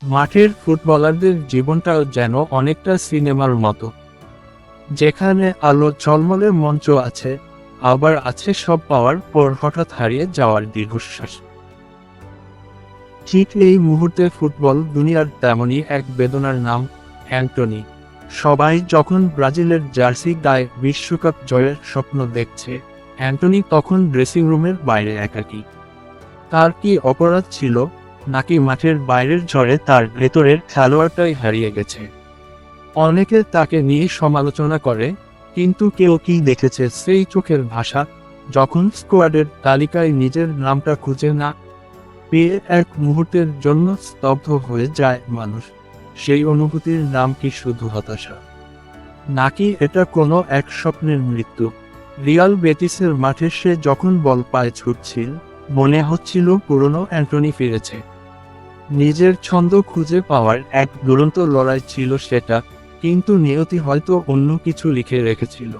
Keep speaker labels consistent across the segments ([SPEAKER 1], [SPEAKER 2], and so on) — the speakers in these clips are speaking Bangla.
[SPEAKER 1] মাঠের ফুটবলারদের জীবনটাও যেন অনেকটা সিনেমার মতো, যেখানে আলো ঝলমলে মঞ্চ আছে, আবার আছে সব পাওয়ার পর হঠাৎ হারিয়ে যাওয়ার দীর্ঘশ্বাস। ঠিক এই মুহূর্তে ফুটবল দুনিয়ার তেমনই এক বেদনার নাম অ্যান্টনি। সবাই যখন ব্রাজিলের জার্সি গায়ে বিশ্বকাপ জয়ের স্বপ্ন দেখছে, অ্যান্টনি তখন ড্রেসিং রুমের বাইরে একাকী। তার কি অপরাধ ছিল, নাকি মাঠের বাইরের ঝড়ে তার ভেতরের খেলোয়াড়টাই হারিয়ে গেছে? অনেকে তাকে নিয়ে সমালোচনা করে, কিন্তু কেউ কি দেখেছে সেই চোখের ভাষা যখন স্কোয়াডের তালিকায় নিজের নামটা খুঁজে না পেয়ে এক মুহূর্তের জন্য স্তব্ধ হয়ে যায় মানুষ? সেই অনুভূতির নাম কি শুধু হতাশা, নাকি এটা কোনো এক স্বপ্নের মৃত্যু? রিয়াল বেটিসের মাঠে সে যখন বল পায়ে ছুটছিল, মনে হচ্ছিল পুরনো অ্যান্টনি ফিরেছে। নিজের ছন্দ খুঁজে পাওয়ার এক দুরন্ত লড়াই ছিল সেটা, কিন্তু নিয়তি হয়তো অন্য কিছু লিখে রেখেছিল।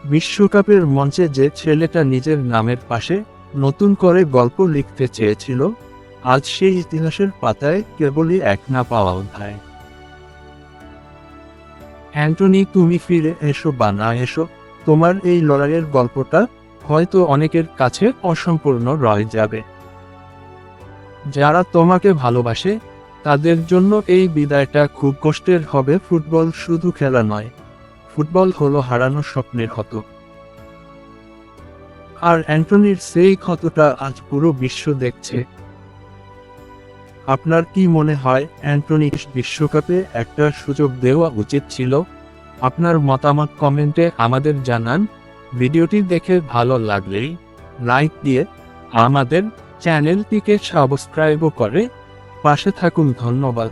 [SPEAKER 1] বিশ্বকাপের মঞ্চে যে ছেলেটা নিজের নামের পাশে নতুন করে গল্প লিখতে চেয়েছিল, আজ সেই ইতিহাসের পাতায় কেবলই এক না পাওয়া অধ্যায়। অ্যান্টনি, তুমি ফিরে এসো বা না এসো, তোমার এই লড়াইয়ের গল্পটা হয়তো অনেকের কাছে অসম্পূর্ণ রয়ে যাবে। যারা তোমাকে ভালোবাসে তাদের জন্য এই বিদায়টা খুব কষ্টের হবে। ফুটবল শুধু খেলা নয়, ফুটবল হলো হারানো স্বপ্নের ক্ষত। আর অ্যান্টনির সেই ক্ষতটা আজ পুরো বিশ্ব দেখছে। আপনার কি মনে হয় অ্যান্টনি বিশ্বকাপে একটা সুযোগ দেওয়া উচিত ছিল? আপনার মতামত কমেন্টে আমাদের জানান। ভিডিওটি দেখে ভালো লাগলেই লাইক দিয়ে আমাদের চ্যানেলটিকে সাবস্ক্রাইবও করে পাশে থাকুন। ধন্যবাদ।